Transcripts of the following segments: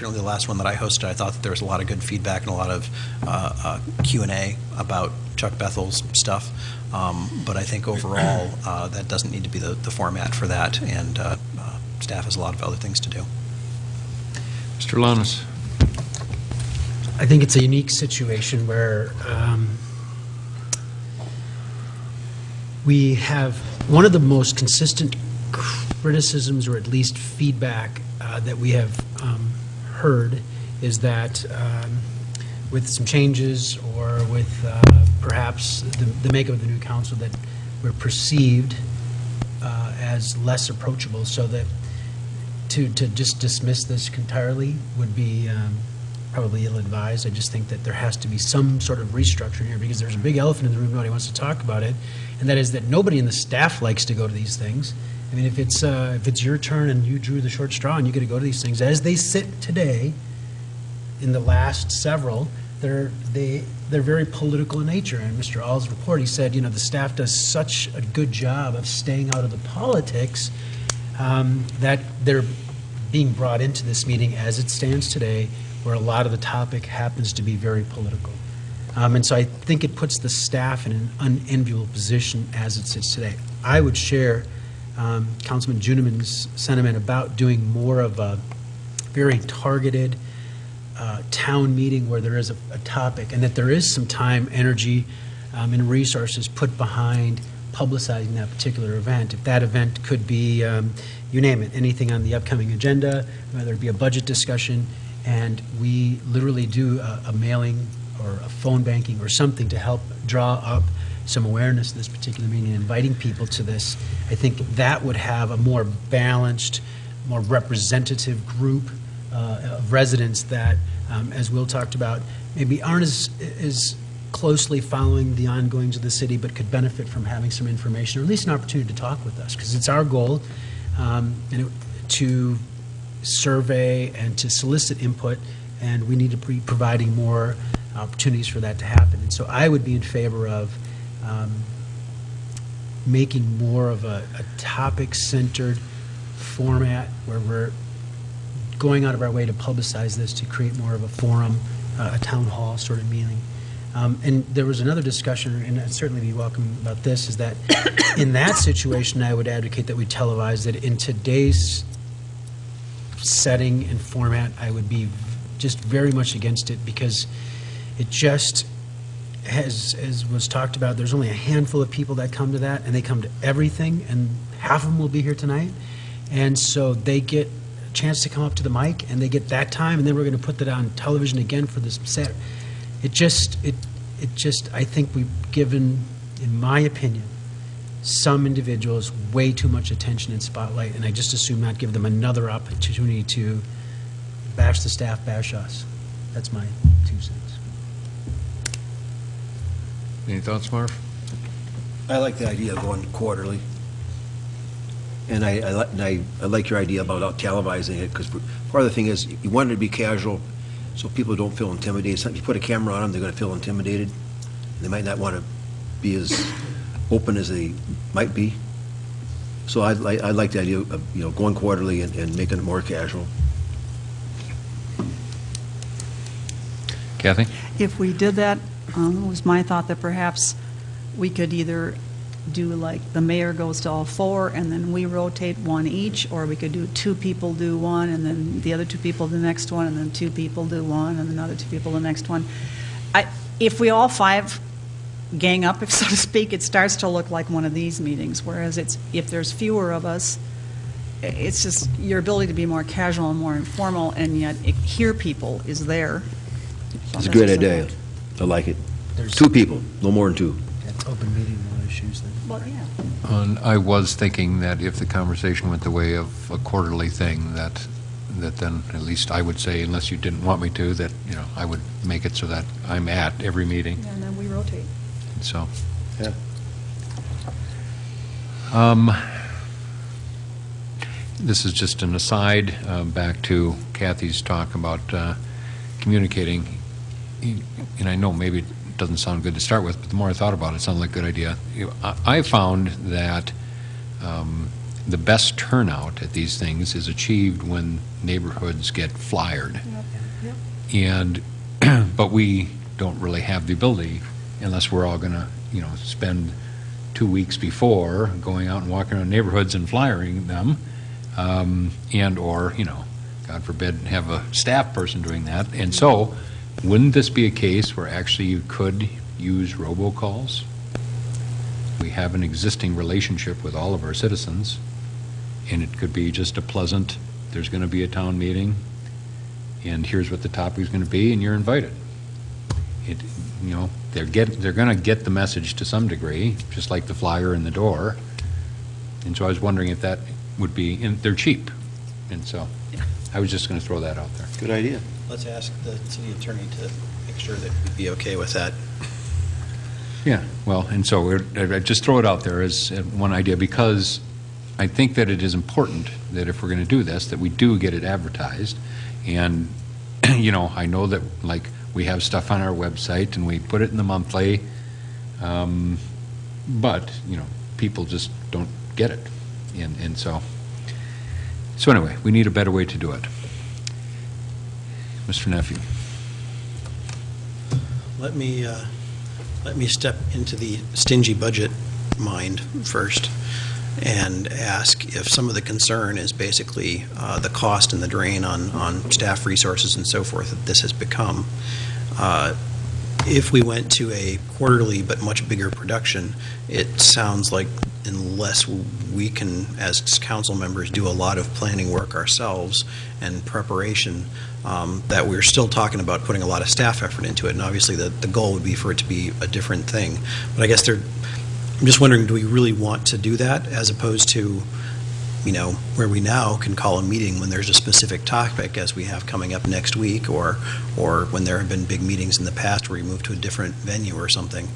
certainly the last one that I hosted, I thought that there was a lot of good feedback and a lot of Q&A about Chuck Bethel's stuff. But I think overall, that doesn't need to be the format for that, and staff has a lot of other things to do. Mr. Lanas. I think it's a unique situation where we have one of the most consistent criticisms, or at least feedback, that we have heard is that with some changes or with perhaps the makeup of the new council, that we're perceived as less approachable, so that to just dismiss this entirely would be probably ill-advised. I just think that there has to be some sort of restructure here, because there's a big elephant in the room, nobody wants to talk about it, and that is that nobody in the staff likes to go to these things. I mean, if it's your turn and you drew the short straw and you get to go to these things, as they sit today, in the last several, they're very political in nature. And Mr. All's report, he said, the staff does such a good job of staying out of the politics that they're being brought into this meeting as it stands today, where a lot of the topic happens to be very political. And so I think it puts the staff in an unenviable position as it sits today. I would share Councilman Juniman's sentiment about doing more of a very targeted town meeting where there is a topic, and that there is some time, energy, and resources put behind publicizing that particular event. If that event could be, you name it, anything on the upcoming agenda, whether it be a budget discussion, and we literally do a mailing or a phone banking or something to help draw up some awareness of this particular meeting and inviting people to this, I think that would have a more balanced, more representative group of residents that, as Will talked about, maybe aren't as closely following the ongoings of the city, but could benefit from having some information, or at least an opportunity to talk with us, because it's our goal to survey and to solicit input, and we need to be providing more opportunities for that to happen. And so I would be in favor of making more of a topic-centered format where we're going out of our way to publicize this, to create more of a forum, a town hall sort of meeting. And there was another discussion, and I'd certainly be welcome about this, is that in that situation, I would advocate that we televise it. In today's setting and format, I would be just very much against it, because it just, as was talked about, there's only a handful of people that come to that, and they come to everything, and half of them will be here tonight. And so they get a chance to come up to the mic, and they get that time, and then we're going to put that on television again for this set. It just, I think we've given, in my opinion, some individuals way too much attention and spotlight, and I just assume not give them another opportunity to bash the staff, bash us. That's my 2 cents. Any thoughts, Marv? I like the idea of going quarterly. And I like your idea about televising it, because part of the thing is you want it to be casual so people don't feel intimidated. If you put a camera on them, they're going to feel intimidated. They might not want to be as open as they might be. So I like the idea of going quarterly and making it more casual. Kathy? If we did that, it was my thought that perhaps we could either do like the mayor goes to all 4 and then we rotate 1 each, or we could do 2 people do 1 and then the other 2 people the next one, and then 2 people do 1 and another 2 people the next one. If we all 5 gang up, so to speak, it starts to look like one of these meetings, whereas if there's fewer of us, it's just your ability to be more casual and more informal, and yet hear people is there. It's a great idea. I like it. There's 2 people, no more than 2. That's open meeting, no issues then. Well, yeah. I was thinking that if the conversation went the way of a quarterly thing, that then at least I would say, unless you didn't want me to, that I would make it so that I'm at every meeting. Yeah, and then we rotate. So, Yeah. This is just an aside, back to Kathy's talk about communicating, and I know maybe it doesn't sound good to start with, but the more I thought about it, it sounded like a good idea. I found that the best turnout at these things is achieved when neighborhoods get flyered. And, but we don't really have the ability, unless we're all gonna, spend 2 weeks before going out and walking around neighborhoods and flyering them, and/or, God forbid, have a staff person doing that. And so, wouldn't this be a case where actually you could use robocalls? We have an existing relationship with all of our citizens, and it could be just a pleasant, there's going to be a town meeting, and here's what the topic is going to be, and you're invited. They're going to get the message to some degree, just like the flyer in the door. And so I was wondering if that would be, and they're cheap. And so I was just going to throw that out there. Good idea. Let's ask the city attorney to make sure that we'd be okay with that. Yeah, well, and so I just throw it out there as one idea, because I think that it is important that if we're going to do this, that we do get it advertised. And, I know that, like, we have stuff on our website and we put it in the monthly, but, people just don't get it. And so anyway, we need a better way to do it. Mr. Nephew. Let me step into the stingy budget mind first and ask if some of the concern is basically the cost and the drain on staff resources and so forth that this has become. If we went to a quarterly but much bigger production, it sounds like unless we can, as council members, do a lot of planning work ourselves and preparation, that we're still talking about putting a lot of staff effort into it. And obviously the goal would be for it to be a different thing. But I guess I'm just wondering, do we really want to do that as opposed to, where we now can call a meeting when there's a specific topic, as we have coming up next week, or when there have been big meetings in the past where we move to a different venue or something.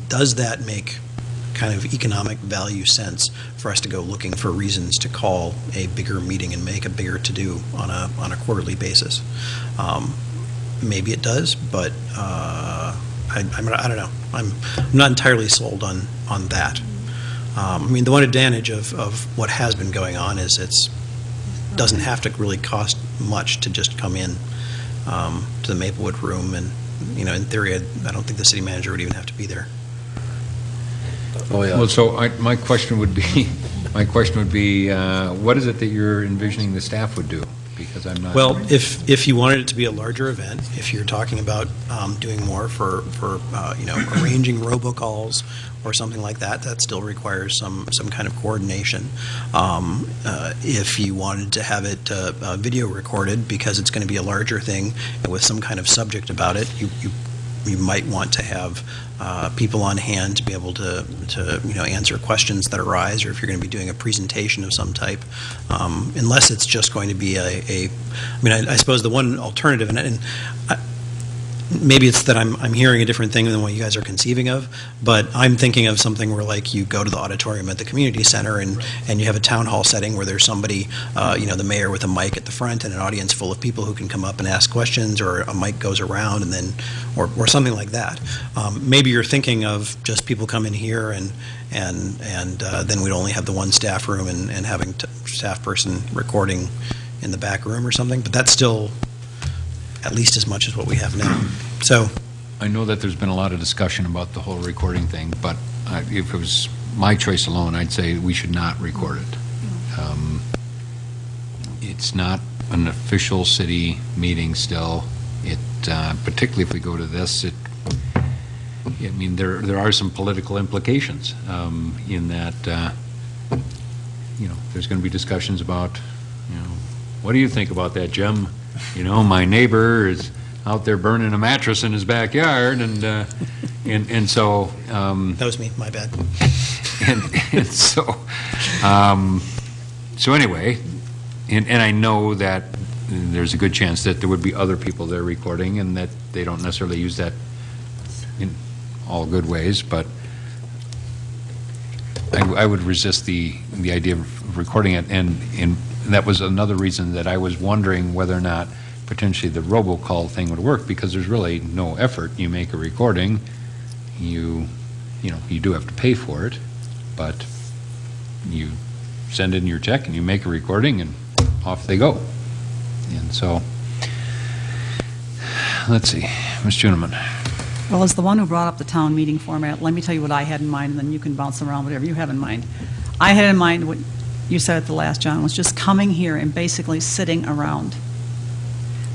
Does that make kind of economic value sense for us to go looking for reasons to call a bigger meeting and make a bigger to-do on a quarterly basis? Maybe it does, but I don't know. I'm not entirely sold on that. The one advantage of what has been going on is it doesn't have to really cost much to just come in to the Maplewood room, and in theory, I don't think the city manager would even have to be there. Oh, yeah. Well, so my question would be, what is it that you're envisioning the staff would do? Because I'm not. Well, if you wanted it to be a larger event, if you're talking about doing more for arranging robocalls or something like that, that still requires some kind of coordination. If you wanted to have it video recorded because it's going to be a larger thing and with some kind of subject about it, you might want to have people on hand to be able to answer questions that arise, or if you're going to be doing a presentation of some type, unless it's just going to be I suppose the one alternative, and maybe it's that I'm hearing a different thing than what you guys are conceiving of, but I'm thinking of something where, like, you go to the auditorium at the community center and you have a town hall setting where there's somebody, the mayor with a mic at the front and an audience full of people who can come up and ask questions, or a mic goes around, and then, or something like that. Maybe you're thinking of just people come in here and then we'd only have the one staff room and having staff person recording in the back room or something, but that's still at least as much as what we have now. So I know that there's been a lot of discussion about the whole recording thing, but if it was my choice alone, I'd say we should not record it. It's not an official city meeting still. Particularly if we go to this, there are some political implications in that, there's going to be discussions about, what do you think about that, Jim? My neighbor is out there burning a mattress in his backyard, and so. that was me, my bad. And so, so anyway, and I know that there's a good chance that there would be other people there recording, and that they don't necessarily use that in all good ways, but I would resist the idea of recording it, and that was another reason that I was wondering whether or not potentially the robocall thing would work, because there's really no effort. You make a recording, you do have to pay for it, but you send in your check and you make a recording and off they go. And so, let's see, Ms. Juniman. Well, as the one who brought up the town meeting format, let me tell you what I had in mind, and then you can bounce around whatever you have in mind. I had in mind what you said at the last, John, was just coming here and basically sitting around.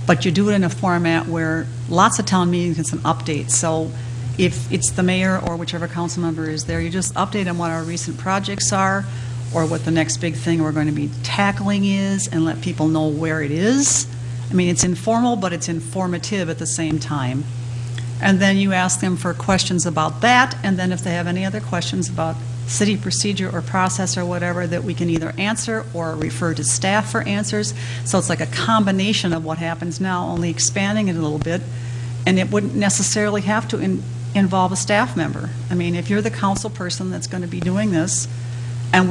But you do it in a format where lots of town meetings, it's an update. So if it's the mayor or whichever council member is there, you just update on what our recent projects are or what the next big thing we're going to be tackling is and let people know where it is. I mean, it's informal, but it's informative at the same time. And then you ask them for questions about that, and then if they have any other questions about city procedure or process or whatever, that we can either answer or refer to staff for answers. So it's like a combination of what happens now, only expanding it a little bit, and it wouldn't necessarily have to involve a staff member. I mean, if you're the council person that's going to be doing this, and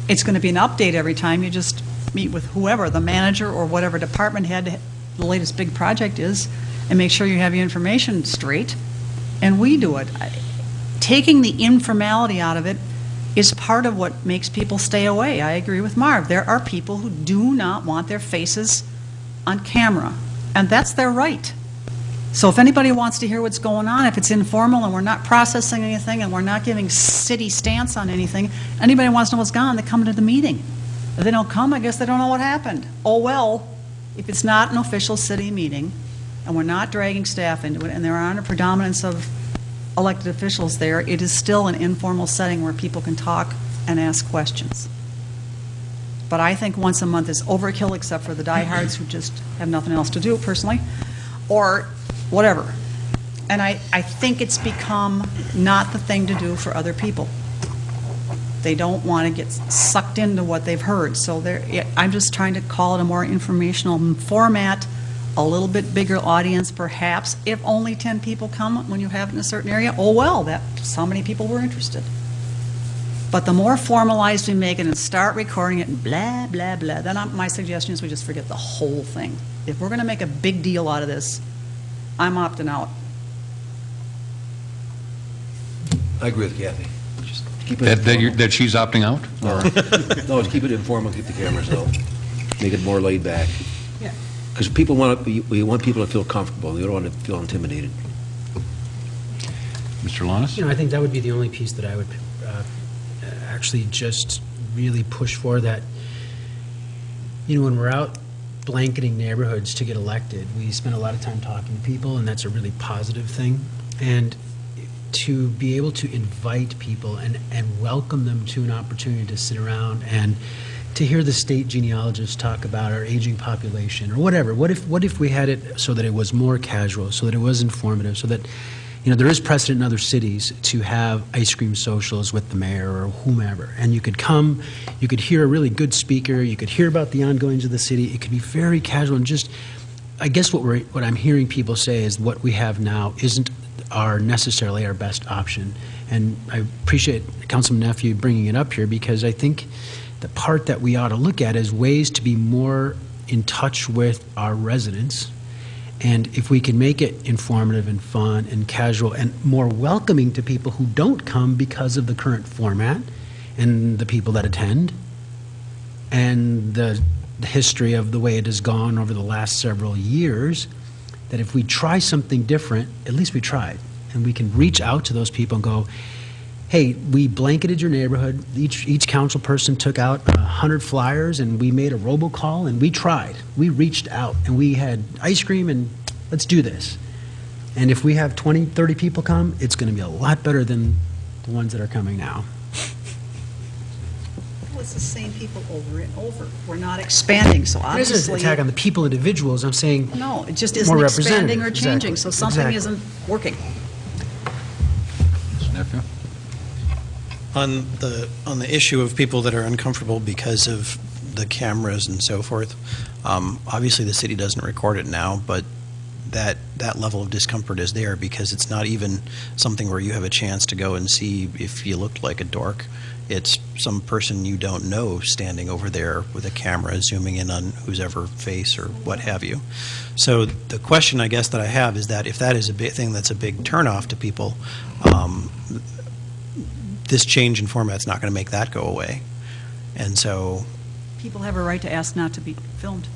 it's going to be an update every time, you just meet with whoever, the manager or whatever department head the latest big project is, and make sure you have your information straight, and we do it. Taking the informality out of it is part of what makes people stay away. I agree with Marv. There are people who do not want their faces on camera, and that's their right. So if anybody wants to hear what's going on, if it's informal and we're not processing anything and we're not giving city stance on anything, anybody wants to know what's gone, they come to the meeting. If they don't come, I guess they don't know what happened. Oh well, if it's not an official city meeting, and we're not dragging staff into it, and there aren't a predominance of elected officials there, it is still an informal setting where people can talk and ask questions. But I think once a month is overkill, except for the diehards who just have nothing else to do personally, or whatever. And I think it's become not the thing to do for other people. They don't want to get sucked into what they've heard. So I'm just trying to call it a more informational format, a little bit bigger audience perhaps. If only 10 people come when you have it in a certain area, oh well, that's how many people were interested. But the more formalized we make it and start recording it and blah, blah, blah, then my suggestion is we just forget the whole thing. If we're going to make a big deal out of this, I'm opting out. I agree with Kathy. Just keep it That she's opting out? No, just keep it informal, keep the cameras low. Make it more laid back. Yeah. Because we want people to feel comfortable. We don't want to feel intimidated. Mr. Lonis? I think that would be the only piece that I would actually just really push for, that, when we're out blanketing neighborhoods to get elected, we spend a lot of time talking to people, and that's a really positive thing. And to be able to invite people and welcome them to an opportunity to sit around and to hear the state genealogists talk about our aging population or whatever. What if we had it so that it was more casual, so that it was informative, so that there is precedent in other cities to have ice cream socials with the mayor or whomever, and you could come, you could hear a really good speaker, you could hear about the ongoings of the city. It could be very casual, and just, I guess what I'm hearing people say is what we have now isn't necessarily our best option. And I appreciate Councilman Nephew bringing it up here, because I think the part that we ought to look at is ways to be more in touch with our residents. And if we can make it informative and fun and casual and more welcoming to people who don't come because of the current format and the people that attend and the history of the way it has gone over the last several years, that if we try something different, at least we tried. And we can reach out to those people and go, hey, we blanketed your neighborhood. Each council person took out 100 flyers, and we made a robocall, and we tried. We reached out, and we had ice cream, and let's do this. And if we have 20, 30 people come, it's going to be a lot better than the ones that are coming now. Well, it's the same people over and over. We're not expanding, so This obviously. isn't an attack on the people, individuals. I'm saying No, it just more isn't expanding representative. or changing, so Exactly. something Exactly. isn't working. Mr. Nephew? On the issue of people that are uncomfortable because of the cameras and so forth, obviously the city doesn't record it now, but that level of discomfort is there because it's not even something where you have a chance to go and see if you looked like a dork. It's some person you don't know standing over there with a camera zooming in on whose ever face or what have you. So the question I guess that I have is that if that is a big thing that's a big turnoff to people, this change in format's not going to make that go away. And so, People have a right to ask not to be filmed.